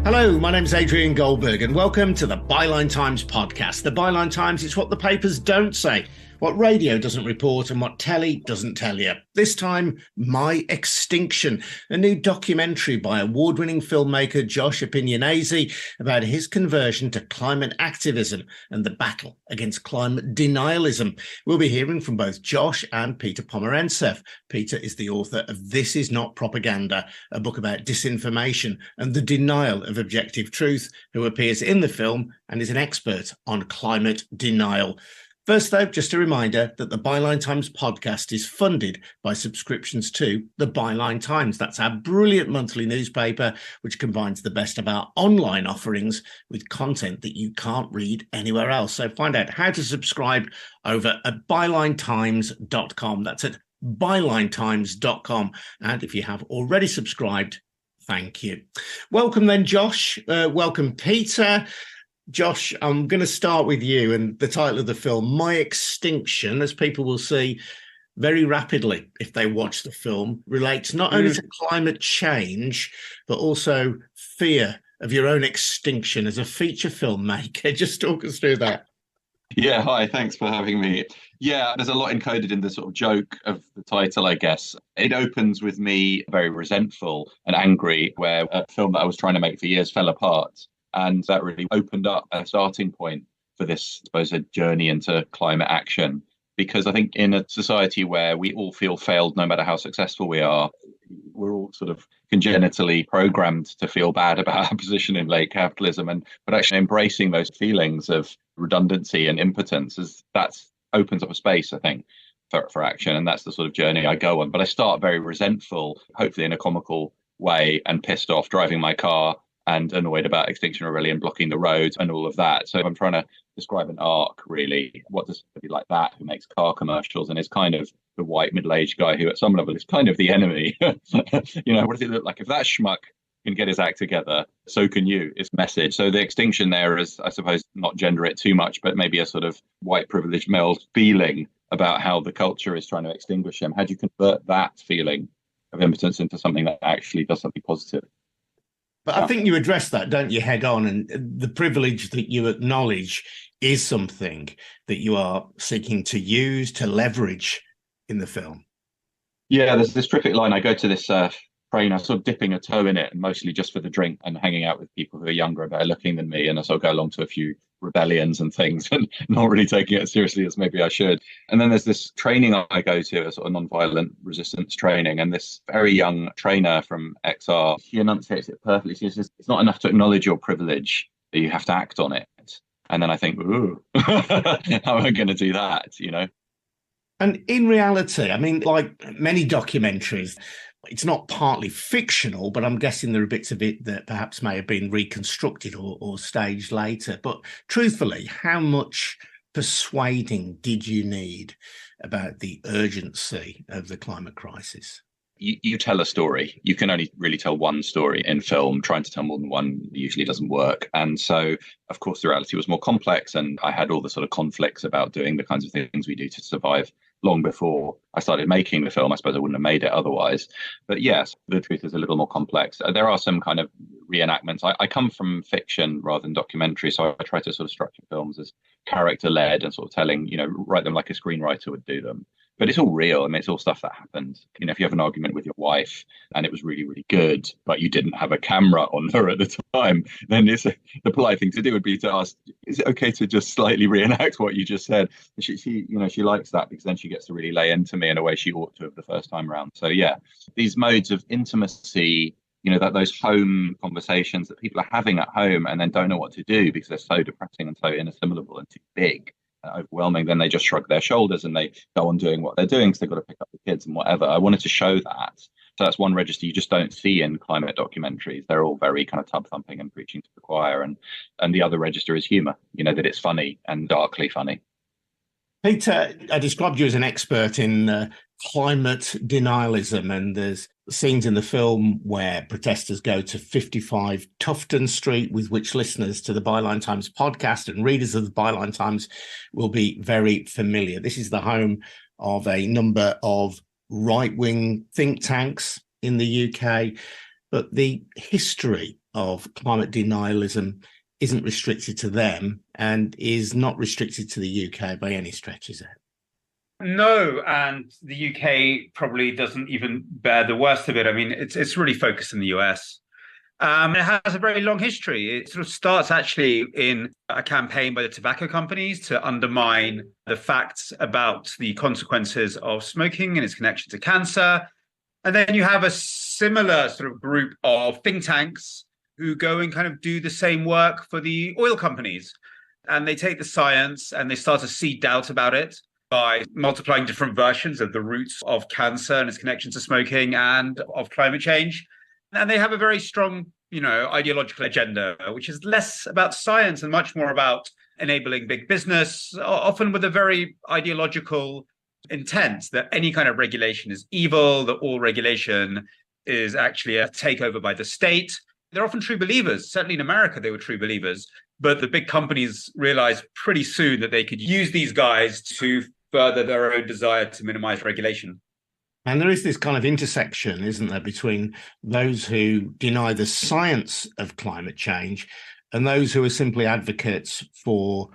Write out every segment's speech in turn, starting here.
Hello, my name is Adrian Goldberg and welcome to the Byline Times podcast. The Byline Times is what the papers don't say, what radio doesn't report and what telly doesn't tell you. This time, My Extinction, a new documentary by award-winning filmmaker Josh Appignanensi about his conversion to climate activism and the battle against climate denialism. We'll be hearing from both Josh and Peter Pomerantsev. Peter is the author of This Is Not Propaganda, a book about disinformation and the denial of objective truth, who appears in the film and is an expert on climate denial. First, though, just a reminder that the Byline Times podcast is funded by subscriptions to the Byline Times. That's our brilliant monthly newspaper, which combines the best of our online offerings with content that you can't read anywhere else. So find out how to subscribe over at bylinetimes.com. That's at bylinetimes.com. And if you have already subscribed, thank you. Welcome then, Josh. Welcome, Peter. Josh, I'm going to start with you and the title of the film, My Extinction, as people will see very rapidly if they watch the film, relates not only to climate change, but also fear of your own extinction as a feature filmmaker. Just talk us through that. Yeah, hi, thanks for having me. Yeah, there's a lot encoded in the sort of joke of the title, I guess. It opens with me very resentful and angry, where a film that I was trying to make for years fell apart. And that really opened up a starting point for this, I suppose, a journey into climate action. Because I think in a society where we all feel failed, no matter how successful we are, we're all sort of congenitally programmed to feel bad about our position in late capitalism. But actually embracing those feelings of redundancy and impotence, that opens up a space, I think, for action. And that's the sort of journey I go on. But I start very resentful, hopefully in a comical way, and pissed off driving my car and annoyed about Extinction Rebellion blocking the roads and all of that. So I'm trying to describe an arc, really. What does somebody like that who makes car commercials and is kind of the white middle-aged guy who at some level is kind of the enemy? What does it look like? If that schmuck can get his act together, so can you, is the message. So the extinction there is, I suppose, not gender it too much, but maybe a sort of white privileged male feeling about how the culture is trying to extinguish him. How do you convert that feeling of impotence into something that actually does something positive? But I think you address that, don't you, head on? And the privilege that you acknowledge is something that you are seeking to use, to leverage in the film. Yeah, there's this terrific line. I go to this train, I'm sort of dipping a toe in it, and mostly just for the drink and hanging out with people who are younger and better looking than me. And I sort of go along to a few rebellions and things and not really taking it as seriously as maybe I should. And then there's this training I go to, a sort of non-violent resistance training, and this very young trainer from XR, she enunciates it perfectly. She says, it's not enough to acknowledge your privilege, that you have to act on it. And then I think, ooh, how am I going to do that, And in reality, I mean, like many documentaries, it's not partly fictional, but I'm guessing there are bits of it that perhaps may have been reconstructed or staged later. But truthfully, how much persuading did you need about the urgency of the climate crisis? You tell a story. You can only really tell one story in film. Trying to tell more than one usually doesn't work. And so, of course, the reality was more complex. And I had all the sort of conflicts about doing the kinds of things we do to survive long before I started making the film. I suppose I wouldn't have made it otherwise. But yes, the truth is a little more complex. There are some kind of reenactments. I come from fiction rather than documentary. So I try to sort of structure films as character-led and sort of telling, write them like a screenwriter would do them. But it's all real. I mean, it's all stuff that happened. If you have an argument with your wife and it was really, really good, but you didn't have a camera on her at the time, then the polite thing to do would be to ask, is it okay to just slightly reenact what you just said? And she likes that because then she gets to really lay into me in a way she ought to have the first time around. So yeah, these modes of intimacy, that those home conversations that people are having at home and then don't know what to do because they're so depressing and so inassimilable and too big, overwhelming, then they just shrug their shoulders and they go on doing what they're doing because they've got to pick up the kids and whatever. I wanted to show that. So that's one register you just don't see in climate documentaries. They're all very kind of tub thumping and preaching to the choir. And the other register is humor, that it's funny and darkly funny. Peter, I described you as an expert in climate denialism, and there's scenes in the film where protesters go to 55 Tufton Street, with which listeners to the Byline Times podcast and readers of the Byline Times will be very familiar. This is the home of a number of right-wing think tanks in the UK, but the history of climate denialism isn't restricted to them and is not restricted to the UK by any stretch, is it? No, and the UK probably doesn't even bear the worst of it. I mean, it's really focused in the US. It has a very long history. It sort of starts actually in a campaign by the tobacco companies to undermine the facts about the consequences of smoking and its connection to cancer. And then you have a similar sort of group of think tanks who go and kind of do the same work for the oil companies. And they take the science and they start to seed doubt about it by multiplying different versions of the roots of cancer and its connection to smoking and of climate change. And they have a very strong, ideological agenda, which is less about science and much more about enabling big business, often with a very ideological intent that any kind of regulation is evil, that all regulation is actually a takeover by the state. They're often true believers. Certainly in America, they were true believers. But the big companies realized pretty soon that they could use these guys to further their own desire to minimize regulation. And there is this kind of intersection, isn't there, between those who deny the science of climate change and those who are simply advocates for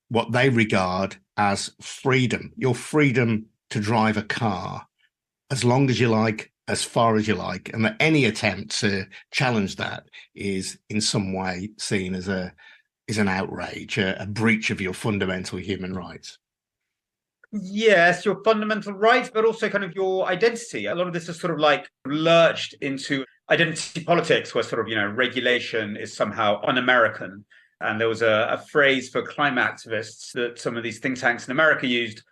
what they regard as freedom, your freedom to drive a car as long as you like, as far as you like, and that any attempt to challenge that is in some way seen as an outrage, a breach of your fundamental human rights. Yes, your fundamental rights, but also kind of your identity. A lot of this is sort of like lurched into identity politics, where sort of, regulation is somehow un-American. And there was a phrase for climate activists that some of these think tanks in America used,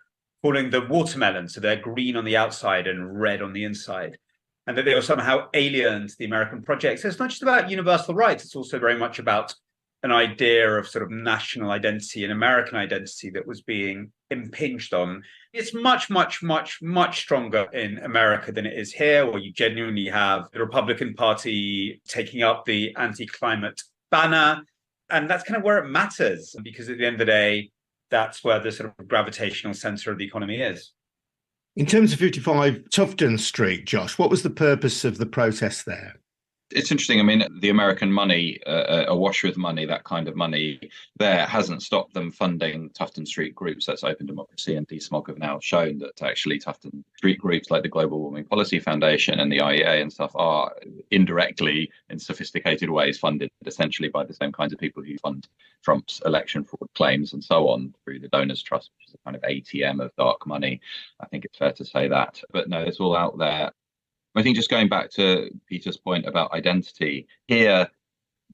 calling the watermelon. So they're green on the outside and red on the inside. And that they were somehow alien to the American project. So it's not just about universal rights. It's also very much about an idea of sort of national identity and American identity that was being impinged on. It's much, much, much, much stronger in America than it is here, where you genuinely have the Republican Party taking up the anti-climate banner. And that's kind of where it matters, because at the end of the day, that's where the sort of gravitational center of the economy is. In terms of 55 Tufton Street, Josh, what was the purpose of the protest there? It's interesting. I mean, the American money, awash with money, that kind of money there hasn't stopped them funding Tufton Street groups. That's Open Democracy and DeSmog have now shown that actually Tufton Street groups like the Global Warming Policy Foundation and the IEA and stuff are indirectly, in sophisticated ways, funded essentially by the same kinds of people who fund Trump's election fraud claims and so on through the Donors Trust, which is a kind of ATM of dark money. I think it's fair to say that. But no, it's all out there. I think just going back to Peter's point about identity, here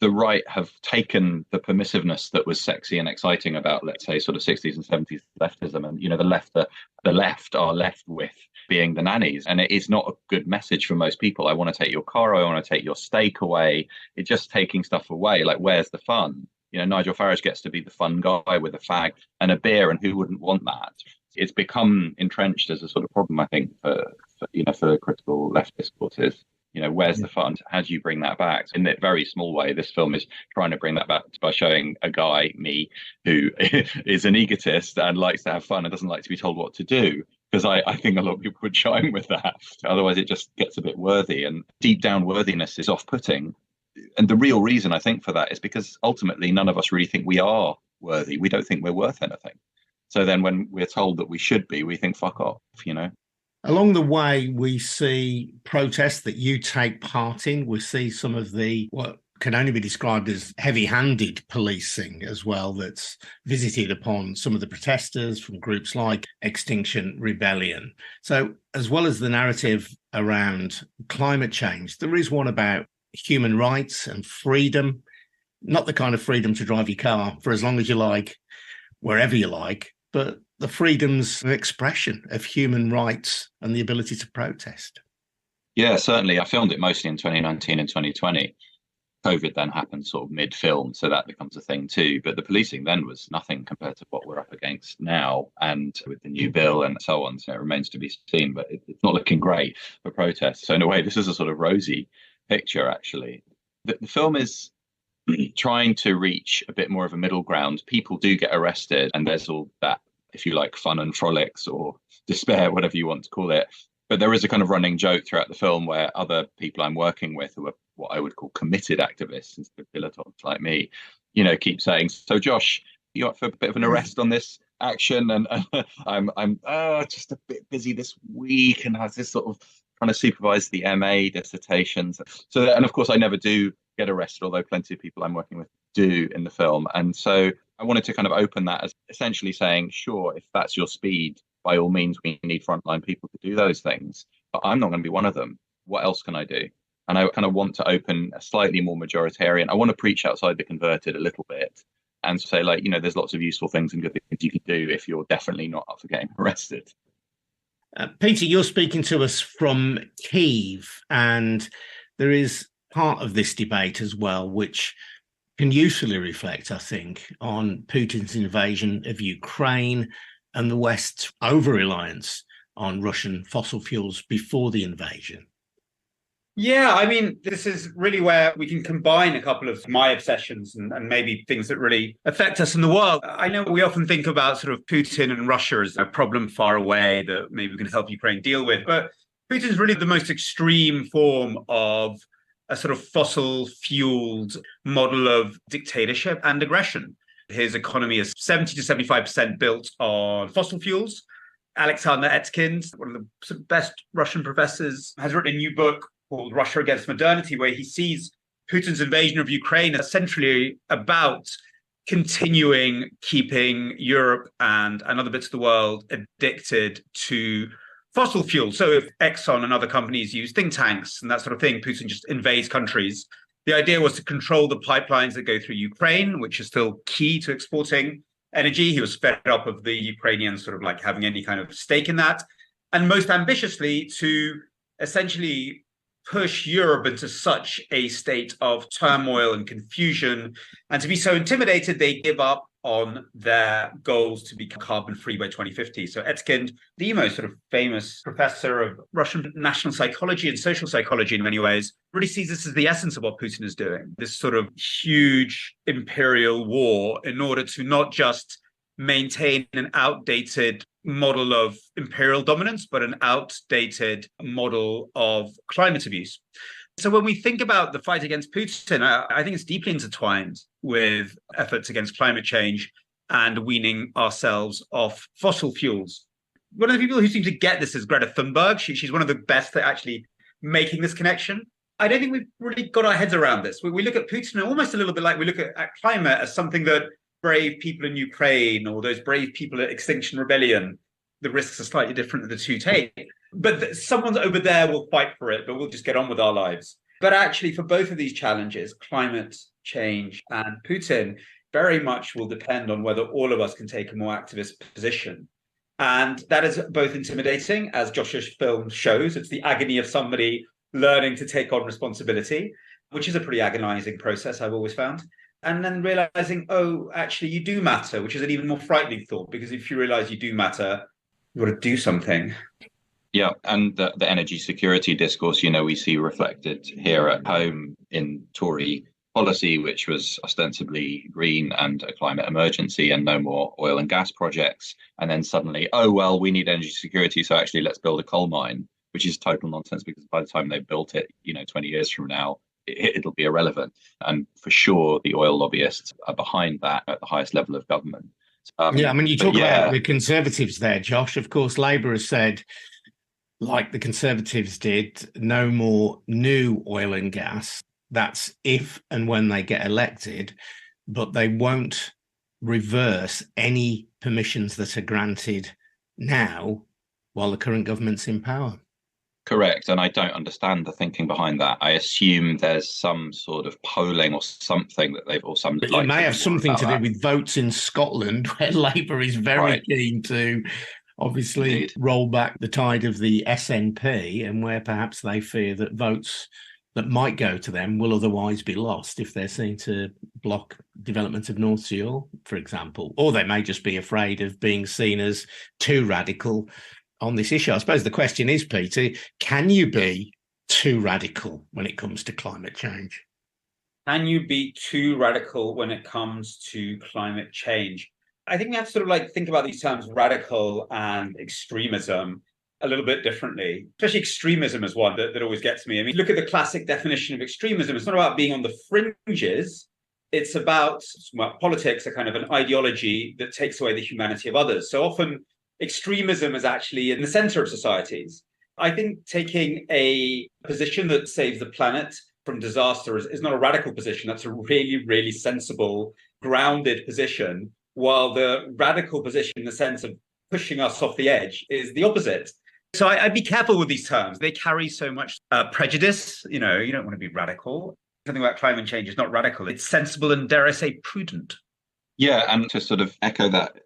the right have taken the permissiveness that was sexy and exciting about, let's say, sort of 60s and 70s leftism, and the left are left with being the nannies, and it is not a good message for most people. I want to take your car, I want to take your steak away. It's just taking stuff away. Like, where's the fun? Nigel Farage gets to be the fun guy with a fag and a beer, and who wouldn't want that? It's become entrenched as a sort of problem, I think, for critical left discourses. Where's the fun? How do you bring that back? In a very small way, this film is trying to bring that back by showing a guy, me, who is an egotist and likes to have fun and doesn't like to be told what to do. Because I think a lot of people would chime with that. Otherwise, it just gets a bit worthy. And deep down worthiness is off-putting. And the real reason, I think, for that is because ultimately none of us really think we are worthy. We don't think we're worth anything. So then when we're told that we should be, we think, fuck off, Along the way, we see protests that you take part in. We see some of the what can only be described as heavy-handed policing as well that's visited upon some of the protesters from groups like Extinction Rebellion. So as well as the narrative around climate change, there is one about human rights and freedom, not the kind of freedom to drive your car for as long as you like, wherever you like, but the freedoms of expression of human rights and the ability to protest. Yeah, certainly. I filmed it mostly in 2019 and 2020. COVID then happened sort of mid-film, so that becomes a thing too. But the policing then was nothing compared to what we're up against now, and with the new bill and so on. So it remains to be seen, but it's not looking great for protests. So in a way, this is a sort of rosy picture, actually. The film is trying to reach a bit more of a middle ground. People do get arrested, and there's all that, if you like, fun and frolics or despair, whatever you want to call it. But there is a kind of running joke throughout the film where other people I'm working with who are what I would call committed activists instead of dilettantes like me, keep saying, so Josh, you up for a bit of an arrest on this action? And I'm just a bit busy this week, and has this sort of trying to supervise the MA dissertations. So, and of course, I never do get arrested, although plenty of people I'm working with do in the film. And so I wanted to kind of open that as essentially saying, sure, if that's your speed, by all means, we need frontline people to do those things. But I'm not going to be one of them. What else can I do? And I kind of want to open a slightly more majoritarian. I want to preach outside the converted a little bit and say, like, there's lots of useful things and good things you can do if you're definitely not up for getting arrested. Peter, you're speaking to us from Kyiv, and there is part of this debate as well, which can usefully reflect, I think, on Putin's invasion of Ukraine and the West's over-reliance on Russian fossil fuels before the invasion. Yeah, I mean, this is really where we can combine a couple of my obsessions and maybe things that really affect us in the world. I know we often think about sort of Putin and Russia as a problem far away that maybe we can help Ukraine deal with, but Putin's really the most extreme form of a sort of fossil-fueled model of dictatorship and aggression. His economy is 70 to 75% built on fossil fuels. Alexander Etkind, one of the sort of best Russian professors, has written a new book called Russia Against Modernity, where he sees Putin's invasion of Ukraine essentially about continuing keeping Europe and other bits of the world addicted to fossil fuel. So if Exxon and other companies use think tanks and that sort of thing, Putin just invades countries. The idea was to control the pipelines that go through Ukraine, which is still key to exporting energy. He was fed up of the Ukrainians sort of like having any kind of stake in that. And most ambitiously, to essentially push Europe into such a state of turmoil and confusion, and to be so intimidated, they give up on their goals to be carbon-free by 2050. So Etkind, the most sort of famous professor of Russian national psychology and social psychology in many ways, really sees this as the essence of what Putin is doing, this sort of huge imperial war in order to not just maintain an outdated model of imperial dominance, but an outdated model of climate abuse. So when we think about the fight against Putin, I think it's deeply intertwined with efforts against climate change and weaning ourselves off fossil fuels. One of the people who seems to get this is Greta Thunberg. She's one of the best at actually making this connection. I don't think we've really got our heads around this. We look at Putin almost a little bit like we look at climate as something that brave people in Ukraine or those brave people at Extinction Rebellion, the risks are slightly different of the two take. But someone over there will fight for it, but we'll just get on with our lives. But actually, for both of these challenges, climate change and Putin, very much will depend on whether all of us can take a more activist position. And that is both intimidating, as Josh's film shows. It's the agony of somebody learning to take on responsibility, which is a pretty agonizing process, I've always found. And then realizing, oh, actually, you do matter, which is an even more frightening thought, because if you realize you do matter, you've got to do something. Yeah, and the energy security discourse, we see reflected here at home in Tory policy, which was ostensibly green and a climate emergency and no more oil and gas projects. And then suddenly, oh, well, we need energy security, so actually let's build a coal mine, which is total nonsense because by the time they built it, 20 years from now, it'll be irrelevant. And for sure, the oil lobbyists are behind that at the highest level of government. You talk about the Conservatives there, Josh. Of course, Labour has said, like the Conservatives did, no more new oil and gas. That's if and when they get elected, but they won't reverse any permissions that are granted now while the current government's in power. Correct. And I don't understand the thinking behind that. I assume there's some sort of polling or something that they've, or some. It may have something to do with votes in Scotland, where Labour is very keen to obviously roll back the tide of the SNP, and where perhaps they fear that votes that might go to them will otherwise be lost if they're seen to block development of North Sea oil, for example. Or they may just be afraid of being seen as too radical on this issue. I suppose the question is, Peter, can you be too radical when it comes to climate change? Can you be too radical when it comes to climate change? I think we have to sort of think about these terms radical and extremism a little bit differently. Especially extremism is one that always gets me. I mean, look at the classic definition of extremism. It's not about being on the fringes. It's about, well, politics, a kind of an ideology that takes away the humanity of others. So often extremism is actually in the center of societies. I think taking a position that saves the planet from disaster is not a radical position. That's a really, really sensible, grounded position, while the radical position in the sense of pushing us off the edge is the opposite. So I'd be careful with these terms. They carry so much prejudice. You don't want to be radical. Something about climate change is not radical. It's sensible and, dare I say, prudent. Yeah, and to sort of echo that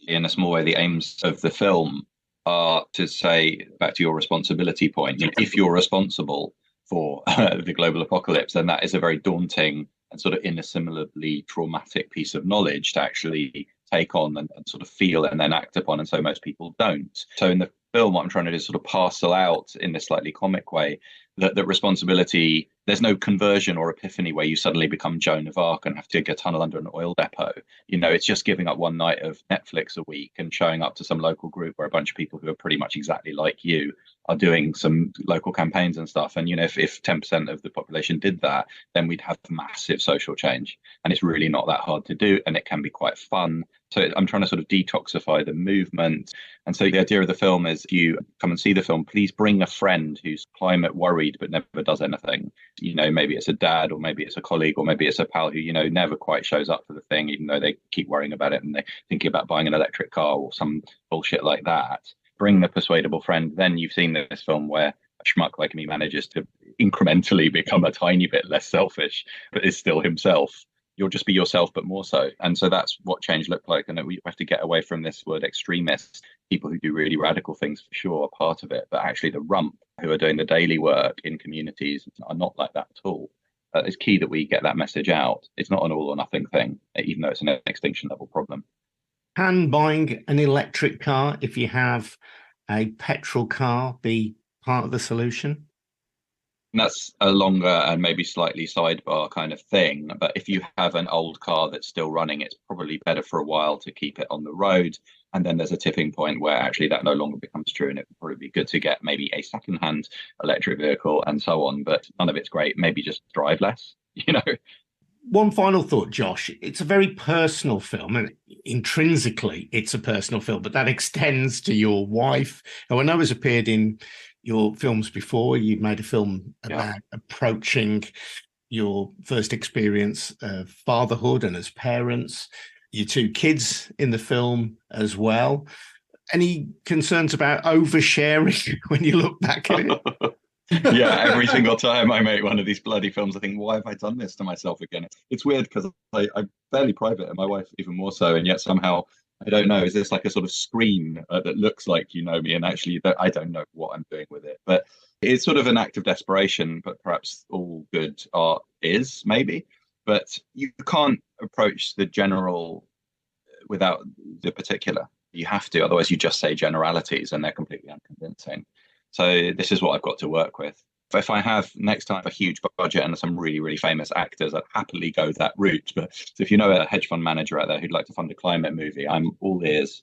in a small way, the aims of the film are to say, back to your responsibility point, if you're responsible for the global apocalypse, then that is a very daunting and sort of inassimilably traumatic piece of knowledge to actually take on and sort of feel and then act upon. And so most people don't. So in the film, what I'm trying to do is sort of parcel out in this slightly comic way that responsibility, there's no conversion or epiphany where you suddenly become Joan of Arc and have to dig a tunnel under an oil depot. It's just giving up one night of Netflix a week and showing up to some local group where a bunch of people who are pretty much exactly like you are doing some local campaigns and stuff. And, if 10% of the population did that, then we'd have massive social change. And it's really not that hard to do. And it can be quite fun. So I'm trying to sort of detoxify the movement. And so the idea of the film is, if you come and see the film, please bring a friend who's climate worried but never does anything. Maybe it's a dad, or maybe it's a colleague, or maybe it's a pal who, never quite shows up for the thing, even though they keep worrying about it and they're thinking about buying an electric car or some bullshit like that. Bring the persuadable friend. Then you've seen this film where a schmuck like me manages to incrementally become a tiny bit less selfish, but is still himself. You'll just be yourself, but more so. And so that's what change looked like. And we have to get away from this word extremists. People who do really radical things, for sure, are part of it. But actually the rump who are doing the daily work in communities are not like that at all. It's key that we get that message out. It's not an all or nothing thing, even though it's an extinction level problem. Can buying an electric car, if you have a petrol car, be part of the solution? And that's a longer and maybe slightly sidebar kind of thing. But if you have an old car that's still running, it's probably better for a while to keep it on the road. And then there's a tipping point where actually that no longer becomes true. And it would probably be good to get maybe a secondhand electric vehicle and so on. But none of it's great. Maybe just drive less, One final thought, Josh. It's a very personal film, and intrinsically it's a personal film, but that extends to your wife, who I know has appeared in your films before. You've made a film about approaching your first experience of fatherhood and as parents, your two kids in the film as well. Any concerns about oversharing when you look back at it? Yeah, every single time I make one of these bloody films, I think, why have I done this to myself again? It's weird because I'm fairly private, and my wife even more so, and yet somehow, I don't know, is this like a sort of screen that looks like you know me, and actually I don't know what I'm doing with it. But it's sort of an act of desperation, but perhaps all good art is, maybe. But you can't approach the general without the particular. You have to, otherwise you just say generalities and they're completely unconvincing. So this is what I've got to work with. If I have next time a huge budget and some really, really famous actors, I'd happily go that route. But if you know a hedge fund manager out there who'd like to fund a climate movie, I'm all ears.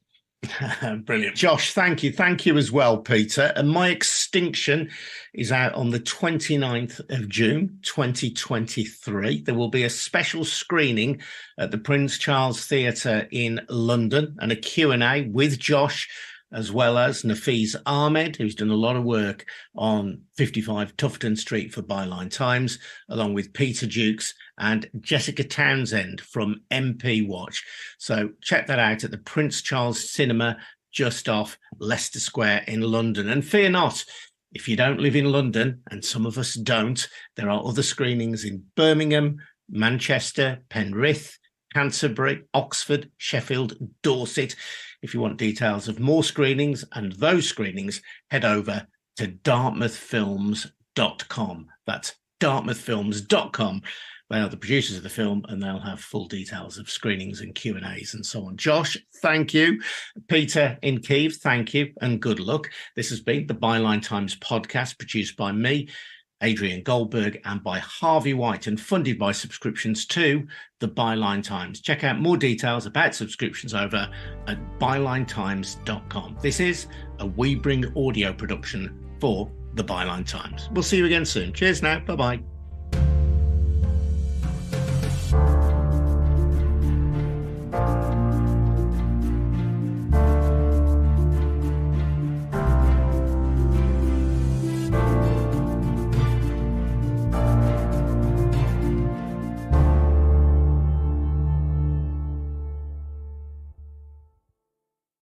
Brilliant. Josh, thank you. Thank you as well, Peter. And My Extinction is out on the 29th of June, 2023. There will be a special screening at the Prince Charles Theatre in London and a Q&A with Josh, as well as Nafeez Ahmed, who's done a lot of work on 55 Tufton Street for Byline Times, along with Peter Jukes and Jessica Townsend from MP Watch. So check that out at the Prince Charles Cinema, just off Leicester Square in London. And fear not, if you don't live in London, and some of us don't, there are other screenings in Birmingham, Manchester, Penrith, Canterbury, Oxford, Sheffield, Dorset. If you want details of more screenings and those screenings, head over to dartmouthfilms.com. That's dartmouthfilms.com. They are the producers of the film, and they'll have full details of screenings and Q&As and so on. Josh, thank you. Peter in Kiev, thank you, and good luck. This has been the Byline Times podcast, produced by me, Adrian Goldberg, and by Harvey White, and funded by subscriptions to the Byline Times. Check out more details about subscriptions over at bylinetimes.com. This is a We Bring audio production for the Byline Times. We'll see you again soon. Cheers now. Bye-bye.